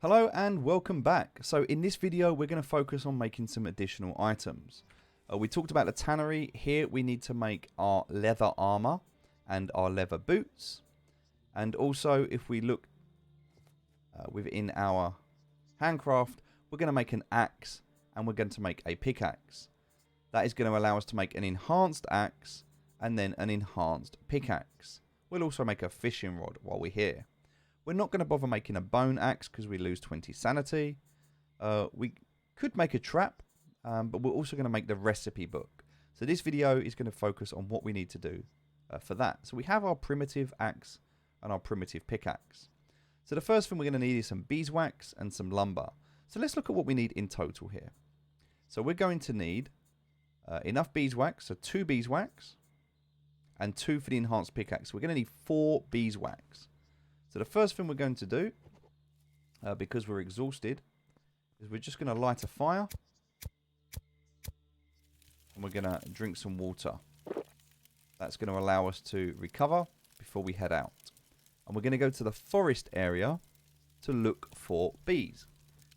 Hello and welcome back. So in this video we're going to focus on making some additional items. We talked about the tannery. Here we need to make our leather armor and our leather boots. And also if we look within our handcraft, we're going to make an axe and we're going to make a pickaxe. That is going to allow us to make an enhanced axe and then an enhanced pickaxe. We'll also make a fishing rod while we're here. We're not going to bother making a bone axe because we lose 20 sanity. We could make a trap, but we're also going to make the recipe book. So this video is going to focus on what we need to do for that. So we have our primitive axe and our primitive pickaxe. So the first thing we're going to need is some beeswax and some lumber. So let's look at what we need in total here. So we're going to need enough beeswax, so 2 beeswax and 2 for the enhanced pickaxe. We're going to need 4 beeswax. So the first thing we're going to do, because we're exhausted, is we're just going to light a fire. And we're going to drink some water. That's going to allow us to recover before we head out. And we're going to go to the forest area to look for bees.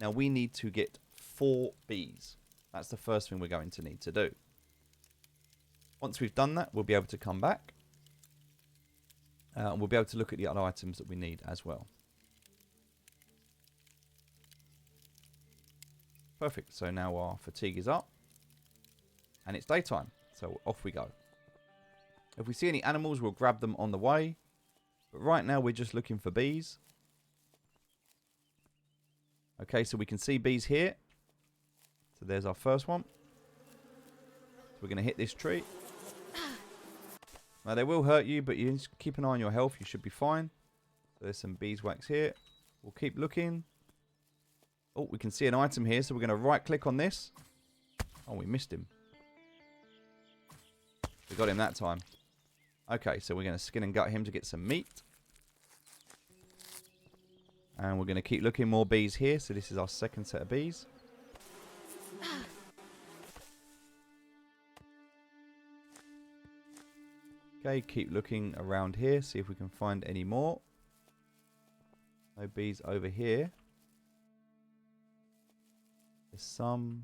Now we need to get 4 bees. That's the first thing we're going to need to do. Once we've done that, we'll be able to come back. And we'll be able to look at the other items that we need as well. Perfect. So now our fatigue is up. And it's daytime. So off we go. If we see any animals, we'll grab them on the way. But right now we're just looking for bees. Okay, so we can see bees here. So there's our first one. So we're going to hit this tree. Now they will hurt you, but you just keep an eye on your health. You should be fine. So there's some beeswax here. We'll keep looking. Oh, we can see an item here. So we're going to right click on this. Oh, we missed him. We got him that time. Okay, so we're going to skin and gut him to get some meat. And we're going to keep looking, more bees here. So this is our second set of bees. Okay, keep looking around here, see if we can find any more. No bees over here. There's some.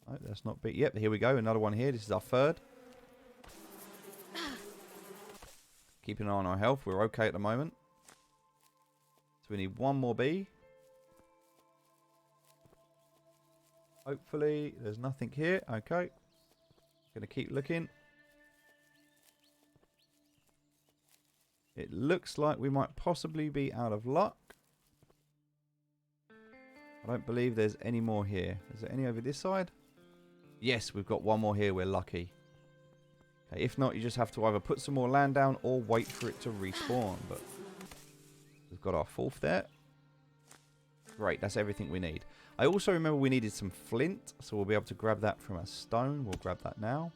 Oh, that's not bee. Yep, here we go. Another one here. This is our third. Keeping an eye on our health. We're okay at the moment. So we need one more bee. Hopefully, there's nothing here. Okay. Gonna keep looking. It looks like we might possibly be out of luck. I don't believe there's any more here. Is there any over this side? Yes, we've got one more here. We're lucky. Okay, if not, you just have to either put some more land down or wait for it to respawn. But we've got our fourth there. Great, that's everything we need. I also remember we needed some flint, so we'll be able to grab that from a stone. We'll grab that now.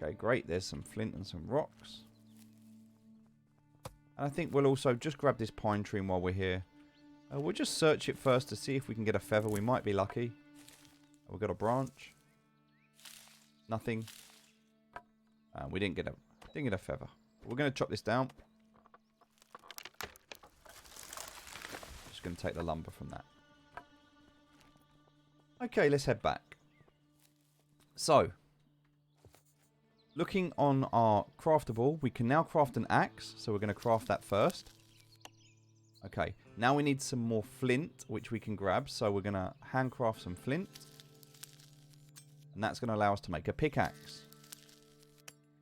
Okay, great. There's some flint and some rocks. And I think we'll also just grab this pine tree while we're here. We'll just search it first to see if we can get a feather. We might be lucky. We've got a branch. Nothing. We didn't get a feather. We're going to chop this down. Just going to take the lumber from that. Okay, let's head back. So, looking on our craftable, we can now craft an axe. So we're going to craft that first. Okay, now we need some more flint, which we can grab. So we're going to handcraft some flint. And that's going to allow us to make a pickaxe.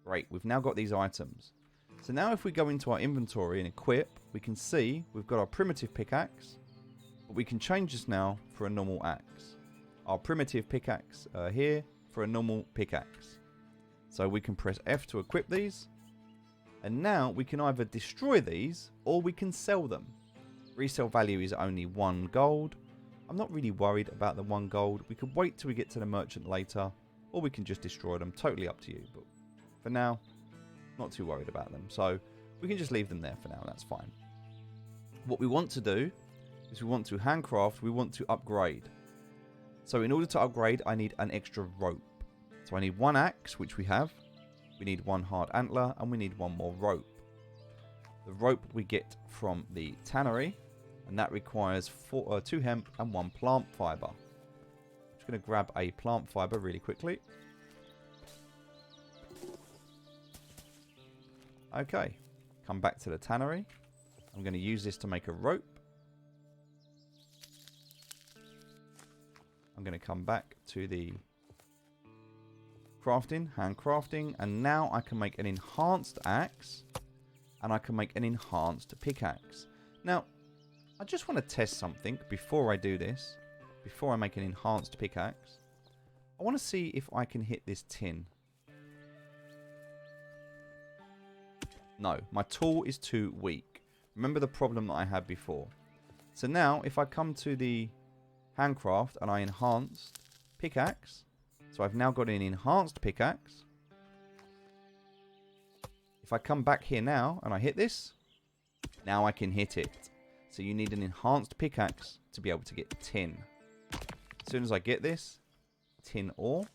Great, we've now got these items. So now if we go into our inventory and equip, we can see we've got our primitive pickaxe. But we can change this now for a normal axe. Our primitive pickaxe here for a normal pickaxe. So we can press F to equip these. And now we can either destroy these or we can sell them. Resale value is only 1 gold. I'm not really worried about the 1 gold. We could wait till we get to the merchant later. Or we can just destroy them. Totally up to you. But for now, not too worried about them. So we can just leave them there for now. That's fine. What we want to do is we want to handcraft. We want to upgrade. So in order to upgrade, I need an extra rope. So I need 1 axe, which we have. We need 1 hard antler, and we need 1 more rope. The rope we get from the tannery, and that requires 2 hemp and 1 plant fiber. I'm just going to grab a plant fiber really quickly. Okay, come back to the tannery. I'm going to use this to make a rope. I'm going to come back to the crafting, hand crafting, and now I can make an enhanced axe, and I can make an enhanced pickaxe. Now, I just want to test something before I do this, before I make an enhanced pickaxe. I want to see if I can hit this tin. No, my tool is too weak. Remember the problem that I had before. So now, if I come to the handcraft and I enhance pickaxe, so I've now got an enhanced pickaxe. If I come back here now and I hit this, now I can hit it. So you need an enhanced pickaxe to be able to get tin. As soon as I get this, tin ore,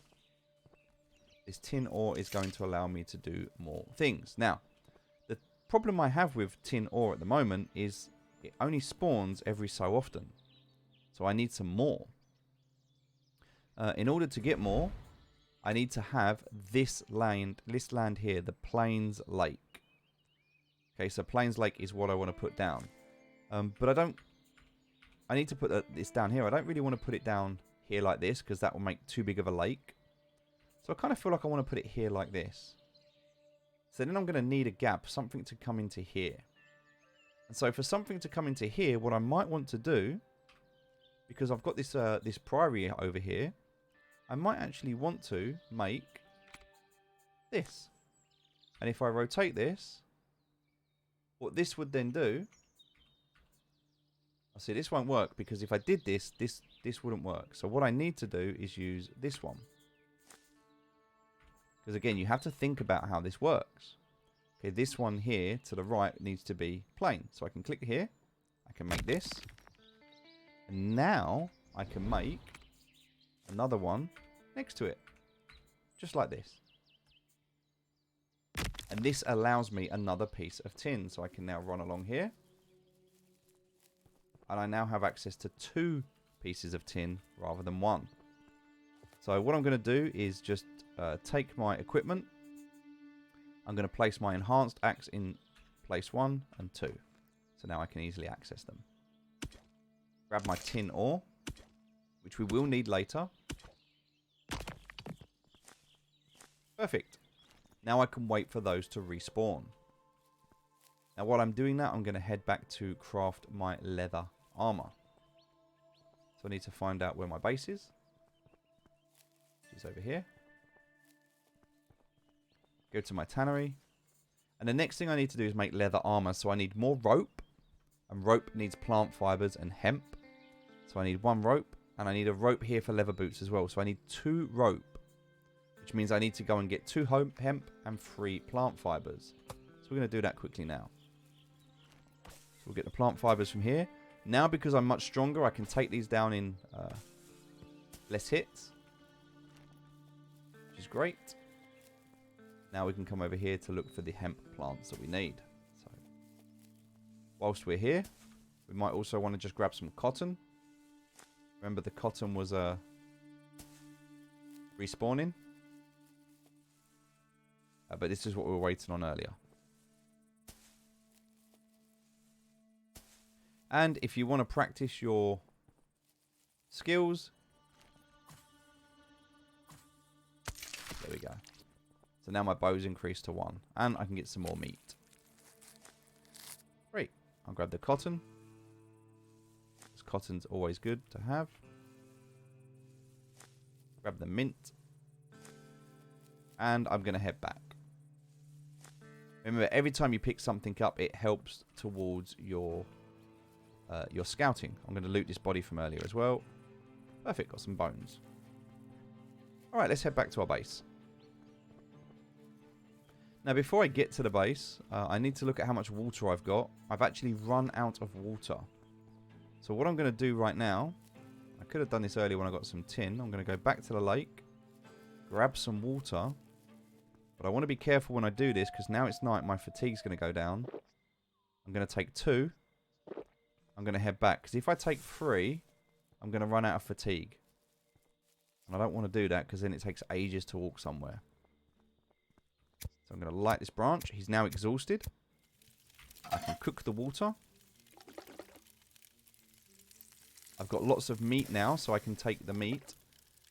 this tin ore is going to allow me to do more things. Now, the problem I have with tin ore at the moment is it only spawns every so often. So I need some more. In order to get more, I need to have this land here, the Plains Lake. Okay, so Plains Lake is what I want to put down. But I need to put this down here. I don't really want to put it down here like this because that will make too big of a lake. So I kind of feel like I want to put it here like this. So then I'm going to need a gap, something to come into here. And so for something to come into here, what I might want to do, because I've got this this priory over here, I might actually want to make this. And if I rotate this, what this would then do, I see this won't work because if I did this, this wouldn't work. So what I need to do is use this one. Because again, you have to think about how this works. Okay, this one here to the right needs to be plain. So I can click here, I can make this. And now I can make another one next to it. Just like this. And this allows me another piece of tin. So I can now run along here. And I now have access to 2 pieces of tin rather than 1. So what I'm going to do is just take my equipment. I'm going to place my enhanced axe in place 1 and 2. So now I can easily access them. Grab my tin ore, which we will need later. Perfect. Now I can wait for those to respawn. Now while I'm doing that, I'm going to head back to craft my leather armor. So I need to find out where my base is. It's over here. Go to my tannery. And the next thing I need to do is make leather armor. So I need more rope. And rope needs plant fibers and hemp. So I need 1 rope. And I need a rope here for leather boots as well. So I need 2 rope. Which means I need to go and get 2 hemp and 3 plant fibers. So we're going to do that quickly now. So we'll get the plant fibers from here. Now because I'm much stronger, I can take these down in less hits. Which is great. Now we can come over here to look for the hemp plants that we need. So, whilst we're here, we might also want to just grab some cotton. Remember the cotton was respawning. But this is what we were waiting on earlier. And if you want to practice your skills, there we go. So now my bow's increased to 1. And I can get some more meat. Great. I'll grab the cotton. This cotton's always good to have. Grab the mint. And I'm going to head back. Remember, every time you pick something up, it helps towards your scouting. I'm going to loot this body from earlier as well. Perfect. Got some bones. Alright, let's head back to our base. Now, before I get to the base, I need to look at how much water I've got. I've actually run out of water. So what I'm going to do right now, I could have done this earlier when I got some tin. I'm going to go back to the lake, grab some water. But I want to be careful when I do this, because now it's night, my fatigue's going to go down. I'm going to take 2. I'm going to head back. Because if I take 3, I'm going to run out of fatigue. And I don't want to do that because then it takes ages to walk somewhere. So I'm going to light this branch. He's now exhausted. I can cook the water. I've got lots of meat now, so I can take the meat.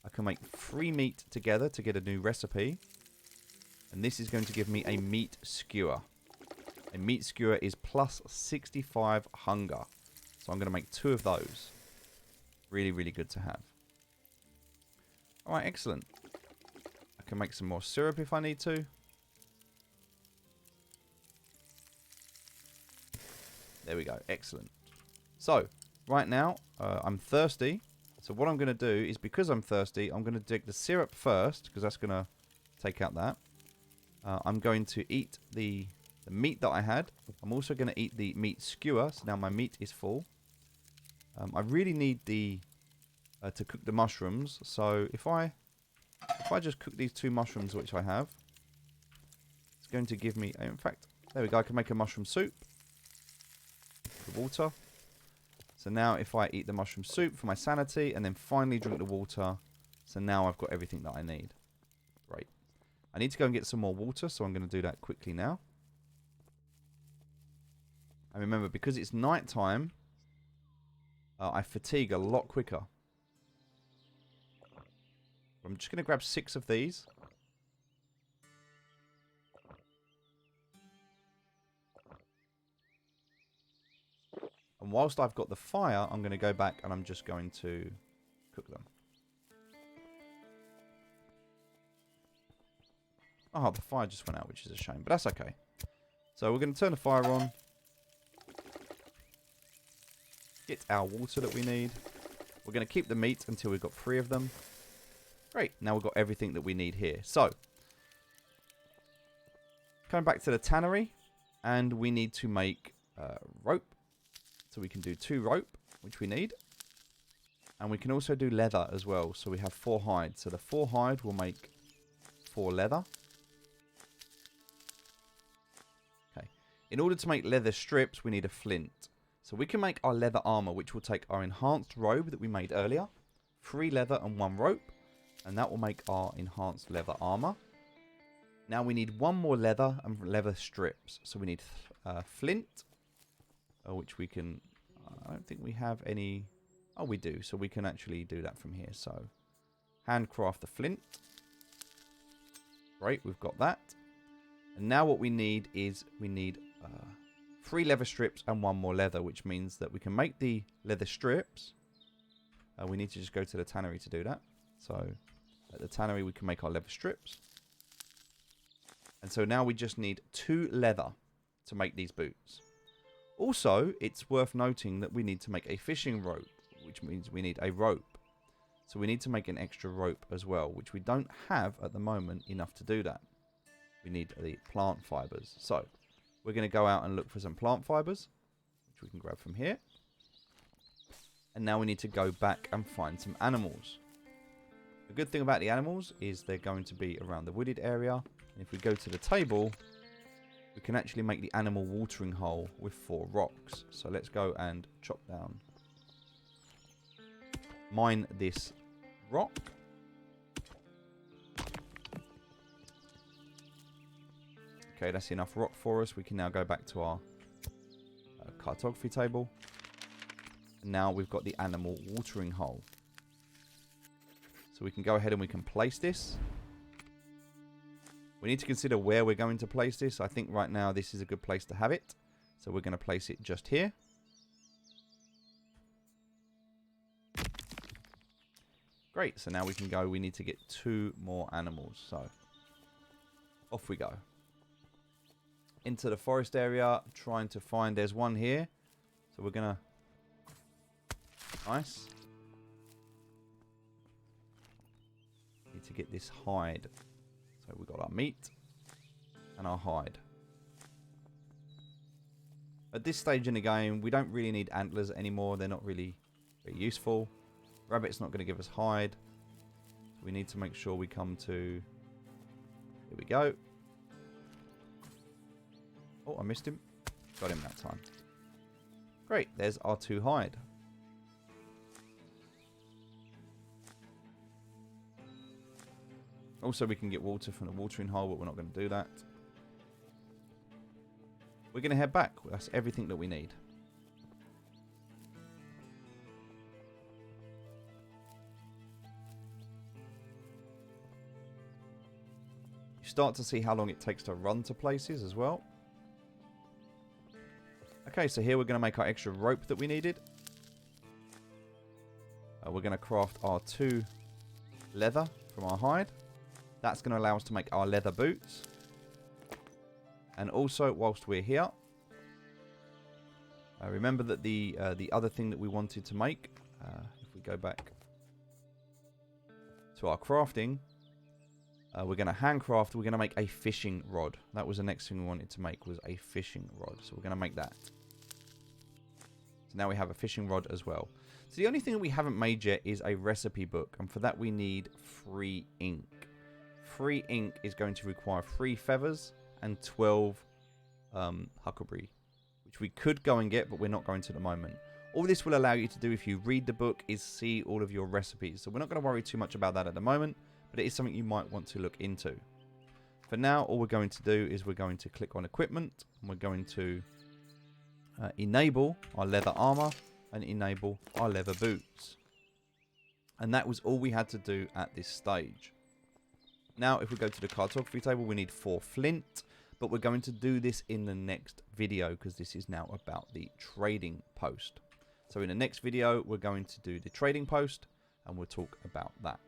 I can make 3 meat together to get a new recipe. And this is going to give me a meat skewer. A meat skewer is plus 65 hunger. So I'm going to make 2 of those. Really, really good to have. Alright, excellent. I can make some more syrup if I need to. There we go, excellent. So, right now, I'm thirsty. So what I'm going to do is, because I'm thirsty, I'm going to dig the syrup first, because that's going to take out that. I'm going to eat the meat that I had. I'm also going to eat the meat skewer, so now my meat is full. I really need the to cook the mushrooms, so if I just cook these 2 mushrooms which I have, it's going to give me, in fact, there we go, I can make a mushroom soup. The water. So now if I eat the mushroom soup for my sanity and then finally drink the water, so now I've got everything that I need. Great. I need to go and get some more water, so I'm going to do that quickly now. And remember, because it's night time, I fatigue a lot quicker. I'm just going to grab 6 of these. And whilst I've got the fire, I'm going to go back and I'm just going to cook them. Oh, the fire just went out, which is a shame, but that's okay. So we're going to turn the fire on. Get our water that we need. We're going to keep the meat until we've got 3 of them. Great, now we've got everything that we need here. So, coming back to the tannery, and we need to make rope. So we can do 2 rope, which we need. And we can also do leather as well. So we have 4 hide. So the 4 hide will make 4 leather. Okay. In order to make leather strips, we need a flint. So we can make our leather armor, which will take our enhanced robe that we made earlier. 3 leather and 1 rope. And that will make our enhanced leather armor. Now we need 1 more leather and leather strips. So we need flint. Which we can, I don't think we have any, oh we do, so we can actually do that from here. So, handcraft the flint. Great, we've got that. And now what we need is, we need 3 leather strips and 1 more leather, which means that we can make the leather strips. We need to just go to the tannery to do that. So, at the tannery we can make our leather strips. And so now we just need 2 leather to make these boots. Also, it's worth noting that we need to make a fishing rope, which means we need a rope. So we need to make an extra rope as well, which we don't have at the moment enough to do that. We need the plant fibers. So we're going to go out and look for some plant fibers, which we can grab from here. And now we need to go back and find some animals. The good thing about the animals is they're going to be around the wooded area. And if we go to the table, we can actually make the animal watering hole with 4 rocks. So let's go and chop down. Mine this rock. Okay, that's enough rock for us. We can now go back to our cartography table. And now we've got the animal watering hole. So we can go ahead and we can place this. We need to consider where we're going to place this. I think right now this is a good place to have it. So we're going to place it just here. Great, so now we can go. We need to get 2 more animals. So off we go. Into the forest area, trying to find, there's one here. So we're going to, nice. Need to get this hide. So we've got our meat and our hide. At this stage in the game, we don't really need antlers anymore. They're not really very useful. Rabbit's not going to give us hide. So we need to make sure we come to... Here we go. Oh, I missed him. Got him that time. Great, there's our 2 hide. Also, we can get water from the watering hole, but we're not going to do that. We're going to head back. That's everything that we need. You start to see how long it takes to run to places as well. Okay, so here we're going to make our extra rope that we needed. We're going to craft our 2 leather from our hide. That's going to allow us to make our leather boots. And also, whilst we're here, remember that the other thing that we wanted to make, if we go back to our crafting, we're going to handcraft, we're going to make a fishing rod. That was the next thing we wanted to make, was a fishing rod. So we're going to make that. So now we have a fishing rod as well. So the only thing that we haven't made yet is a recipe book. And for that we need free ink. Free ink is going to require 3 feathers and 12 huckleberry, which we could go and get, but we're not going to at the moment. All this will allow you to do if you read the book is see all of your recipes. So we're not going to worry too much about that at the moment, but it is something you might want to look into. For now, all we're going to do is we're going to click on equipment, and we're going to enable our leather armor and enable our leather boots. And that was all we had to do at this stage. Now, if we go to the cartography table, we need 4 flint, but we're going to do this in the next video because this is now about the trading post. So in the next video, we're going to do the trading post and we'll talk about that.